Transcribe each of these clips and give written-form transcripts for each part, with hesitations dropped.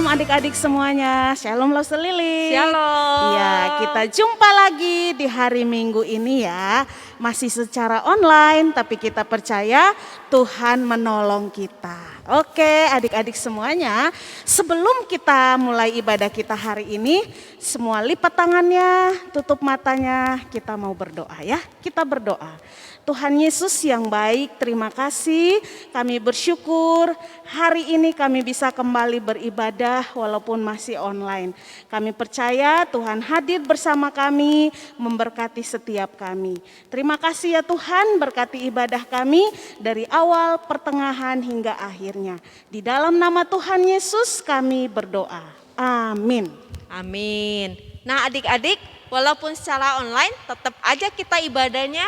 adik-adik semuanya. Shalom Lause Lili. Shalom. Ya, kita jumpa lagi di hari Minggu ini ya. Masih secara online, tapi kita percaya Tuhan menolong kita. Oke, adik-adik semuanya, sebelum kita mulai ibadah kita hari ini, semua lipat tangannya, tutup matanya, kita mau berdoa ya. Kita berdoa. Tuhan Yesus yang baik, terima kasih, kami bersyukur hari ini kami bisa kembali beribadah walaupun masih online. Kami percaya Tuhan hadir bersama kami, memberkati setiap kami. Terima kasih ya Tuhan, berkati ibadah kami dari awal, pertengahan hingga akhirnya. Di dalam nama Tuhan Yesus kami berdoa. Amin. Amin. Nah adik-adik, walaupun secara online tetap aja kita ibadahnya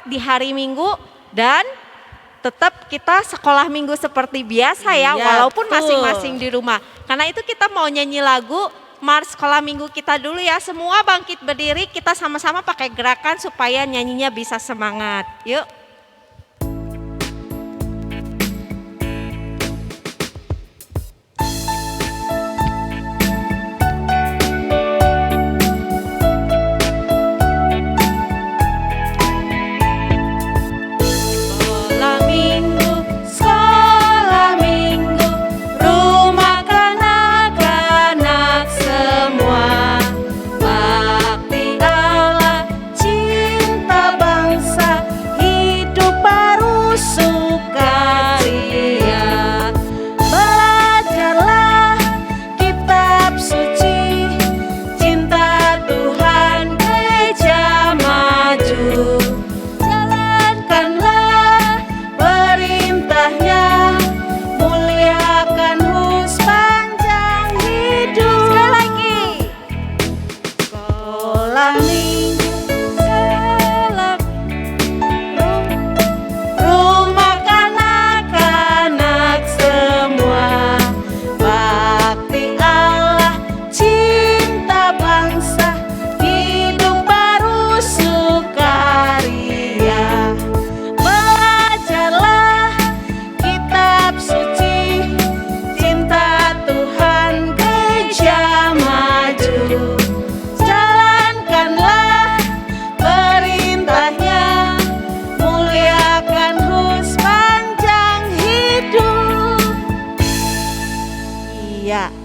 di hari Minggu dan tetap kita sekolah Minggu seperti biasa ya, walaupun betul. Masing-masing di rumah. Karena itu kita mau nyanyi lagu Mars Sekolah Minggu kita dulu ya. Semua bangkit berdiri, kita sama-sama pakai gerakan supaya nyanyinya bisa semangat. Yuk.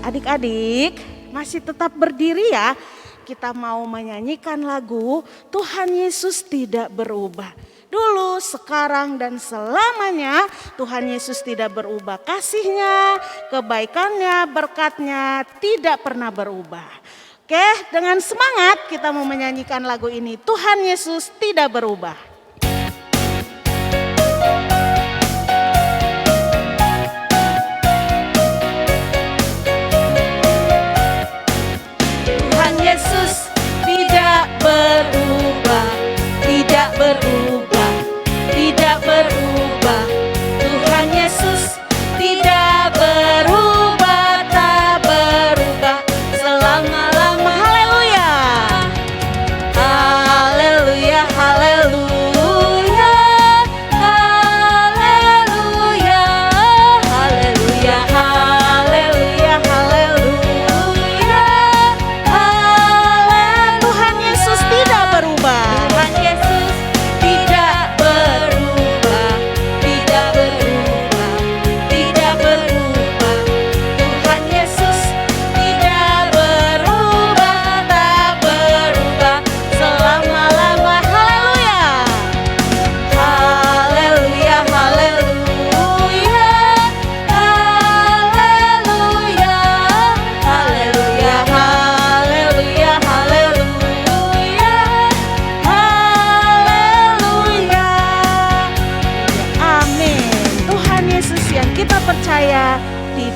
Adik-adik masih tetap berdiri ya. Kita mau menyanyikan lagu Tuhan Yesus tidak berubah. Dulu, sekarang dan selamanya Tuhan Yesus tidak berubah. Kasihnya, kebaikannya, berkatnya tidak pernah berubah. Oke, dengan semangat kita mau menyanyikan lagu ini. Tuhan Yesus tidak berubah. Yesus tidak berubah, tidak berubah, tidak berubah. Tuhan Yesus tidak berubah, tak berubah selama-lama. Haleluya, haleluya, haleluya, haleluya, haleluya, haleluya, haleluya.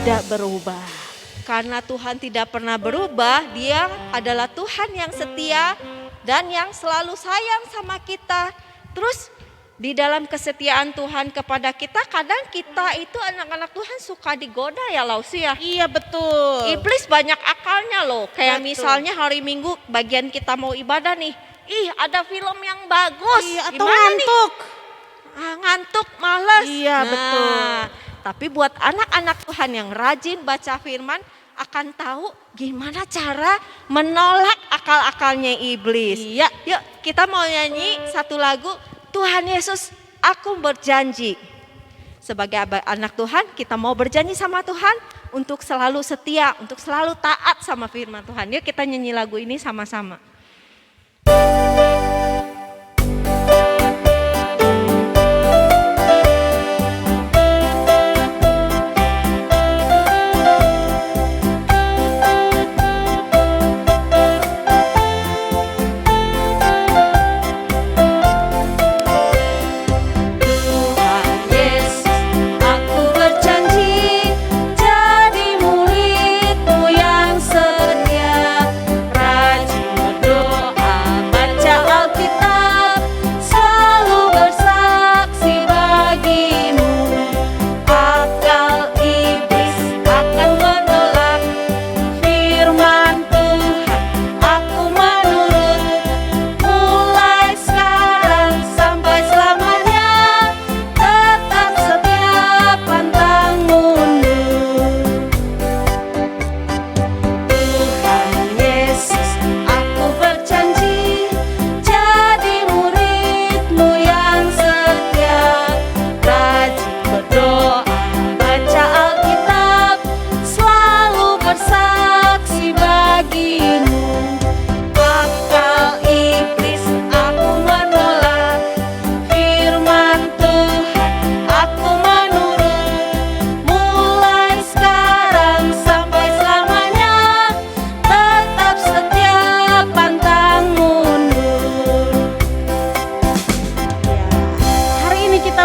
Tidak berubah. Karena Tuhan tidak pernah berubah, Dia adalah Tuhan yang setia dan yang selalu sayang sama kita. Terus di dalam kesetiaan Tuhan kepada kita, kadang kita itu anak-anak Tuhan suka digoda ya Lausi ya. Iya betul. Iblis banyak akalnya loh. Kayak betul. Misalnya hari Minggu bagian kita mau ibadah nih. Ih ada film yang bagus. Iya, atau ngantuk. Ngantuk, males. Iya betul. Tapi buat anak-anak Tuhan yang rajin baca firman akan tahu gimana cara menolak akal-akalnya iblis. Iya. Yuk kita mau nyanyi satu lagu, Tuhan Yesus aku berjanji. Sebagai anak Tuhan kita mau berjanji sama Tuhan untuk selalu setia, untuk selalu taat sama firman Tuhan. Yuk kita nyanyi lagu ini sama-sama.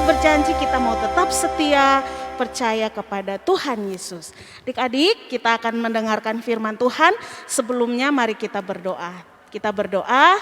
berjanji kita mau tetap setia, percaya kepada Tuhan Yesus. Adik-adik, kita akan mendengarkan firman Tuhan. Sebelumnya mari kita berdoa. Kita berdoa.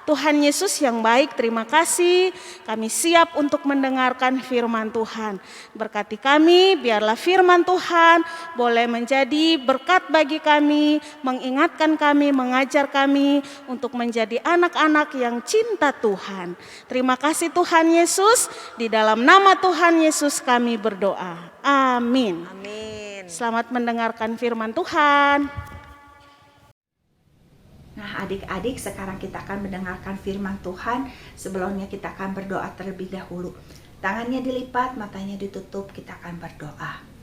Tuhan Yesus yang baik, terima kasih. Kami siap untuk mendengarkan firman Tuhan. Berkati kami, biarlah firman Tuhan boleh menjadi berkat bagi kami, mengingatkan kami, mengajar kami untuk menjadi anak-anak yang cinta Tuhan. Terima kasih Tuhan Yesus, di dalam nama Tuhan Yesus kami berdoa. Amin. Amin. Selamat mendengarkan firman Tuhan. Nah, adik-adik, sekarang kita akan mendengarkan firman Tuhan. Sebelumnya kita akan berdoa terlebih dahulu. Tangannya dilipat, matanya ditutup, kita akan berdoa.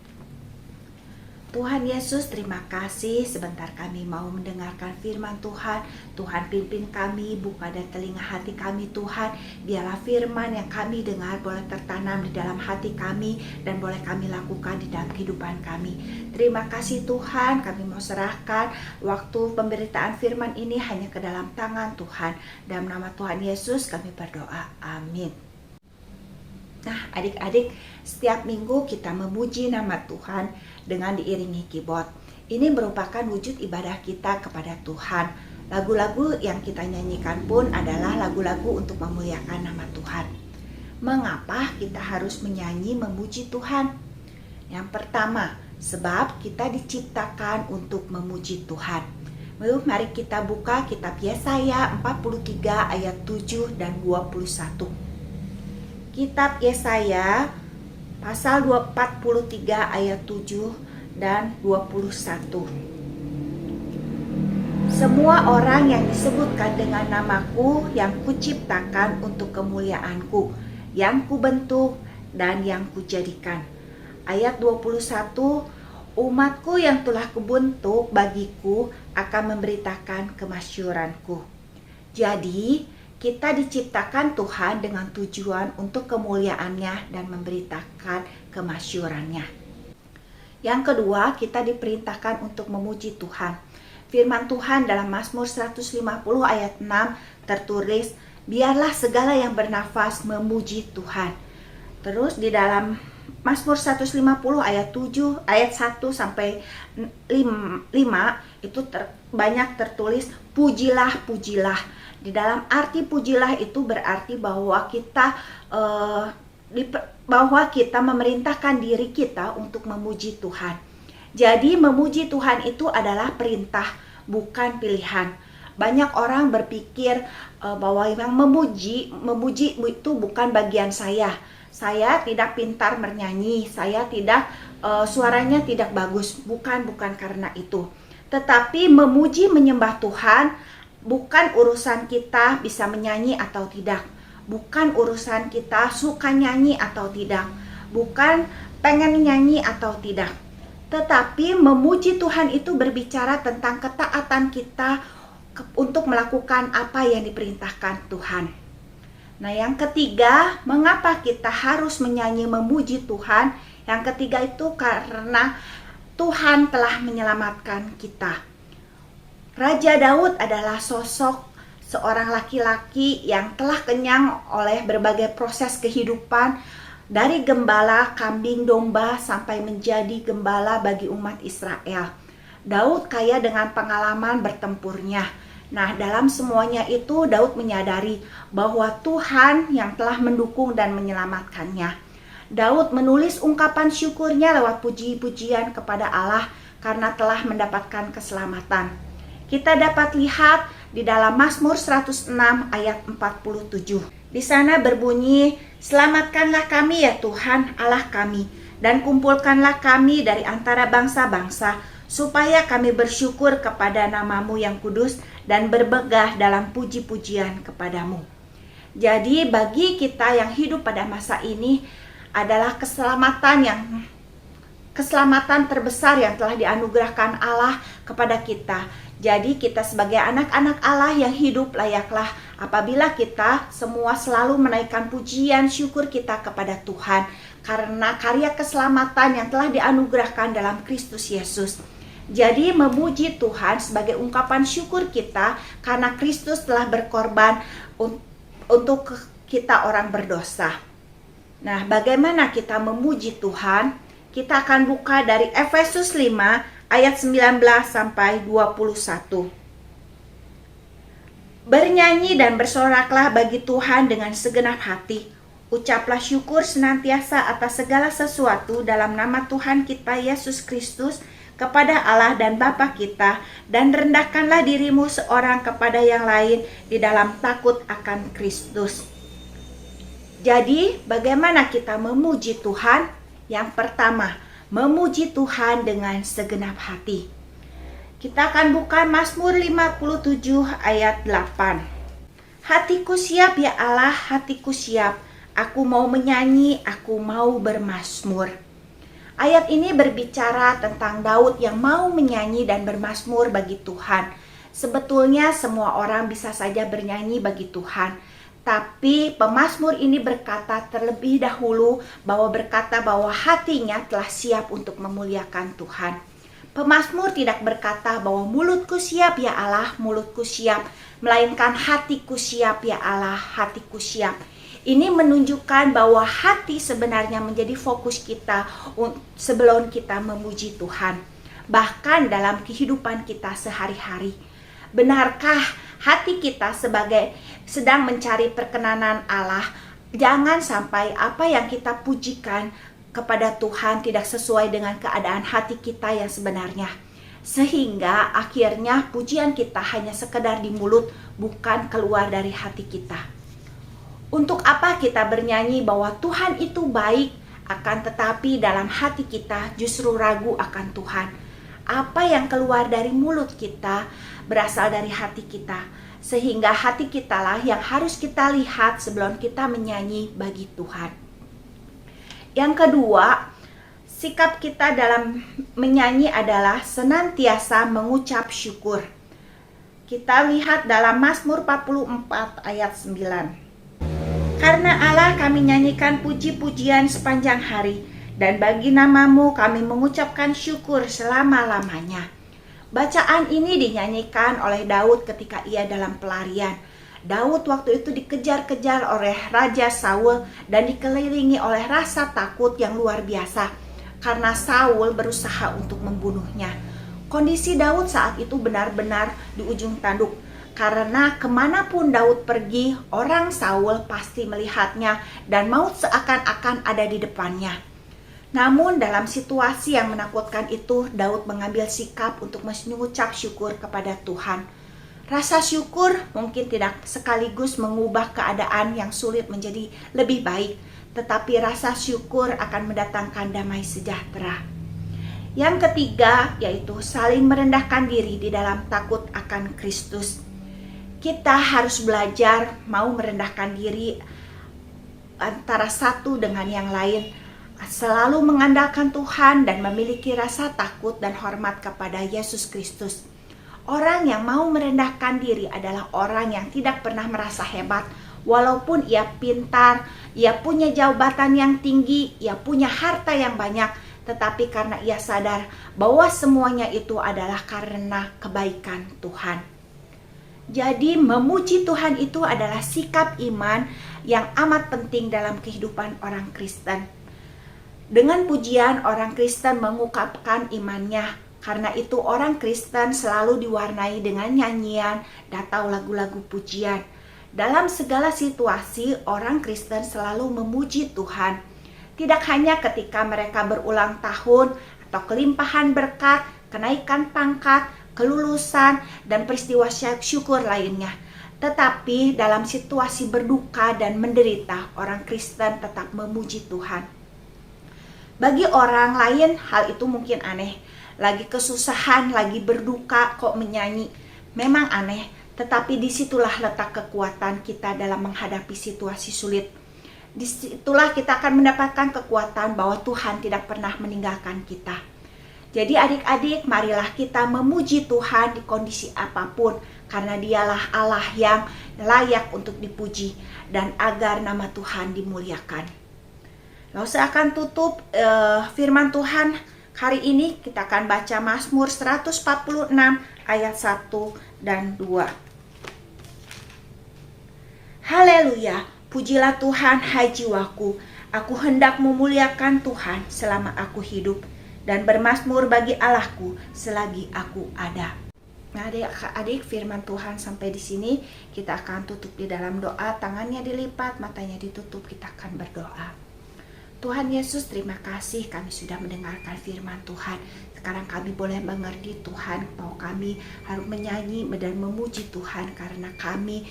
Tuhan Yesus, terima kasih sebentar kami mau mendengarkan firman Tuhan. Tuhan pimpin kami, buka dan telinga hati kami Tuhan. Biarlah firman yang kami dengar boleh tertanam di dalam hati kami dan boleh kami lakukan di dalam kehidupan kami. Terima kasih Tuhan, kami mau serahkan waktu pemberitaan firman ini hanya ke dalam tangan Tuhan. Dalam nama Tuhan Yesus kami berdoa, amin. Nah, adik-adik, setiap minggu kita memuji nama Tuhan dengan diiringi keyboard. Ini merupakan wujud ibadah kita kepada Tuhan. Lagu-lagu yang kita nyanyikan pun adalah lagu-lagu untuk memuliakan nama Tuhan. Mengapa kita harus menyanyi memuji Tuhan? Yang pertama, sebab kita diciptakan untuk memuji Tuhan. Mari kita buka kitab Yesaya 43 ayat 7 dan 21. Kitab Yesaya pasal 43 ayat 7 dan 21. Semua orang yang disebutkan dengan namaku yang kuciptakan untuk kemuliaanku, yang kubentuk dan yang kujadikan. Ayat 21, umatku yang telah kubentuk bagiku akan memberitakan kemasyhuranku. Jadi kita diciptakan Tuhan dengan tujuan untuk kemuliaannya dan memberitakan kemasyhurannya. Yang kedua, kita diperintahkan untuk memuji Tuhan. Firman Tuhan dalam Mazmur 150 ayat 6 tertulis, biarlah segala yang bernafas memuji Tuhan. Terus di dalam Mazmur 150 ayat 7 ayat 1 sampai 5 itu banyak tertulis pujilah, pujilah. Di dalam arti pujilah itu berarti bahwa kita memerintahkan diri kita untuk memuji Tuhan. Jadi memuji Tuhan itu adalah perintah, bukan pilihan. Banyak orang berpikir bahwa yang memuji itu bukan bagian saya. Saya tidak pintar bernyanyi, saya tidak suaranya tidak bagus. Bukan karena itu. Tetapi memuji menyembah Tuhan bukan urusan kita bisa menyanyi atau tidak. Bukan urusan kita suka nyanyi atau tidak. Bukan pengen nyanyi atau tidak. Tetapi memuji Tuhan itu berbicara tentang ketaatan kita untuk melakukan apa yang diperintahkan Tuhan. Nah, yang ketiga, mengapa kita harus menyanyi memuji Tuhan? Yang ketiga itu karena Tuhan telah menyelamatkan kita. Raja Daud adalah sosok seorang laki-laki yang telah kenyang oleh berbagai proses kehidupan, dari gembala kambing domba sampai menjadi gembala bagi umat Israel. Daud kaya dengan pengalaman bertempurnya. Nah, dalam semuanya itu Daud menyadari bahwa Tuhan yang telah mendukung dan menyelamatkannya. Daud menulis ungkapan syukurnya lewat puji-pujian kepada Allah karena telah mendapatkan keselamatan. Kita dapat lihat di dalam Mazmur 106 ayat 47. Di sana berbunyi, "Selamatkanlah kami ya Tuhan Allah kami, dan kumpulkanlah kami dari antara bangsa-bangsa, supaya kami bersyukur kepada nama-Mu yang kudus dan bermegah dalam puji-pujian kepadamu." Jadi bagi kita yang hidup pada masa ini adalah keselamatan terbesar yang telah dianugerahkan Allah kepada kita. Jadi kita sebagai anak-anak Allah yang hidup layaklah apabila kita semua selalu menaikkan pujian syukur kita kepada Tuhan karena karya keselamatan yang telah dianugerahkan dalam Kristus Yesus. Jadi memuji Tuhan sebagai ungkapan syukur kita karena Kristus telah berkorban untuk kita orang berdosa. Nah, bagaimana kita memuji Tuhan? Kita akan buka dari Efesus 5 ayat 19 sampai 21. Bernyanyi dan bersoraklah bagi Tuhan dengan segenap hati. Ucaplah syukur senantiasa atas segala sesuatu dalam nama Tuhan kita Yesus Kristus kepada Allah dan Bapa kita, dan rendahkanlah dirimu seorang kepada yang lain di dalam takut akan Kristus. Jadi, bagaimana kita memuji Tuhan? Yang pertama, memuji Tuhan dengan segenap hati. Kita akan buka Mazmur 57 ayat 8. Hatiku siap ya Allah, hatiku siap. Aku mau menyanyi, aku mau bermazmur. Ayat ini berbicara tentang Daud yang mau menyanyi dan bermazmur bagi Tuhan. Sebetulnya semua orang bisa saja bernyanyi bagi Tuhan. Tapi pemazmur ini berkata terlebih dahulu bahwa hatinya telah siap untuk memuliakan Tuhan. Pemazmur tidak berkata bahwa mulutku siap ya Allah, mulutku siap. Melainkan hatiku siap ya Allah, hatiku siap. Ini menunjukkan bahwa hati sebenarnya menjadi fokus kita sebelum kita memuji Tuhan. Bahkan dalam kehidupan kita sehari-hari. Benarkah hati kita sedang mencari perkenanan Allah? Jangan sampai apa yang kita pujikan kepada Tuhan tidak sesuai dengan keadaan hati kita yang sebenarnya. Sehingga akhirnya pujian kita hanya sekedar di mulut, bukan keluar dari hati kita. Untuk apa kita bernyanyi bahwa Tuhan itu baik, akan tetapi dalam hati kita justru ragu akan Tuhan. Apa yang keluar dari mulut kita berasal dari hati kita. Sehingga hati kita lah yang harus kita lihat sebelum kita menyanyi bagi Tuhan. Yang kedua, sikap kita dalam menyanyi adalah senantiasa mengucap syukur. Kita lihat dalam Mazmur 44 ayat 9. Karena Allah kami nyanyikan puji-pujian sepanjang hari, dan bagi nama-Mu kami mengucapkan syukur selama-lamanya. Bacaan ini dinyanyikan oleh Daud ketika ia dalam pelarian. Daud waktu itu dikejar-kejar oleh Raja Saul dan dikelilingi oleh rasa takut yang luar biasa karena Saul berusaha untuk membunuhnya. Kondisi Daud saat itu benar-benar di ujung tanduk. Karena kemanapun Daud pergi, orang Saul pasti melihatnya dan maut seakan-akan ada di depannya. Namun dalam situasi yang menakutkan itu, Daud mengambil sikap untuk mengucap syukur kepada Tuhan. Rasa syukur mungkin tidak sekaligus mengubah keadaan yang sulit menjadi lebih baik, tetapi rasa syukur akan mendatangkan damai sejahtera. Yang ketiga yaitu saling merendahkan diri di dalam takut akan Kristus. Kita harus belajar mau merendahkan diri antara satu dengan yang lain, selalu mengandalkan Tuhan dan memiliki rasa takut dan hormat kepada Yesus Kristus. Orang yang mau merendahkan diri adalah orang yang tidak pernah merasa hebat, walaupun ia pintar, ia punya jabatan yang tinggi, ia punya harta yang banyak, tetapi karena ia sadar bahwa semuanya itu adalah karena kebaikan Tuhan. Jadi memuji Tuhan itu adalah sikap iman yang amat penting dalam kehidupan orang Kristen. Dengan pujian, orang Kristen mengungkapkan imannya. Karena itu orang Kristen selalu diwarnai dengan nyanyian atau lagu-lagu pujian. Dalam segala situasi, orang Kristen selalu memuji Tuhan. Tidak hanya ketika mereka berulang tahun atau kelimpahan berkat, kenaikan pangkat, kelulusan, dan peristiwa syukur lainnya. Tetapi dalam situasi berduka dan menderita, orang Kristen tetap memuji Tuhan. Bagi orang lain hal itu mungkin aneh. Lagi kesusahan, lagi berduka kok menyanyi. Memang aneh, tetapi disitulah letak kekuatan kita dalam menghadapi situasi sulit. Disitulah kita akan mendapatkan kekuatan bahwa Tuhan tidak pernah meninggalkan kita. Jadi adik-adik, marilah kita memuji Tuhan di kondisi apapun, karena Dialah Allah yang layak untuk dipuji dan agar nama Tuhan dimuliakan. Lalu saya akan tutup firman Tuhan hari ini. Kita akan baca Mazmur 146 ayat 1 dan 2. Haleluya, pujilah Tuhan hai jiwaku, aku hendak memuliakan Tuhan selama aku hidup, dan bermazmur bagi Allahku selagi aku ada. Nah, adik-adik, firman Tuhan sampai di sini. Kita akan tutup di dalam doa, tangannya dilipat, matanya ditutup, kita akan berdoa. Tuhan Yesus, terima kasih kami sudah mendengarkan firman Tuhan. Sekarang kami boleh mengerti Tuhan bahwa kami harus menyanyi dan memuji Tuhan karena kami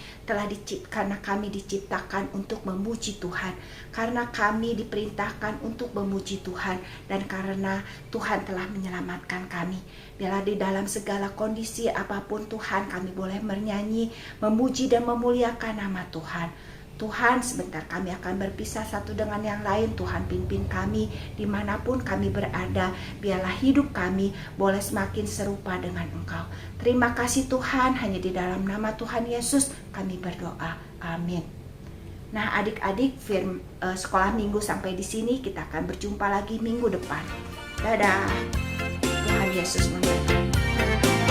diciptakan untuk memuji Tuhan, karena kami diperintahkan untuk memuji Tuhan, dan karena Tuhan telah menyelamatkan kami. Biarlah di dalam segala kondisi apapun Tuhan, kami boleh bernyanyi, memuji dan memuliakan nama Tuhan. Tuhan, sebentar kami akan berpisah satu dengan yang lain. Tuhan, pimpin kami dimanapun kami berada. Biarlah hidup kami boleh semakin serupa dengan Engkau. Terima kasih Tuhan, hanya di dalam nama Tuhan Yesus kami berdoa. Amin. Nah, adik-adik, sekolah minggu sampai di sini. Kita akan berjumpa lagi minggu depan. Dadah. Tuhan Yesus memberkati.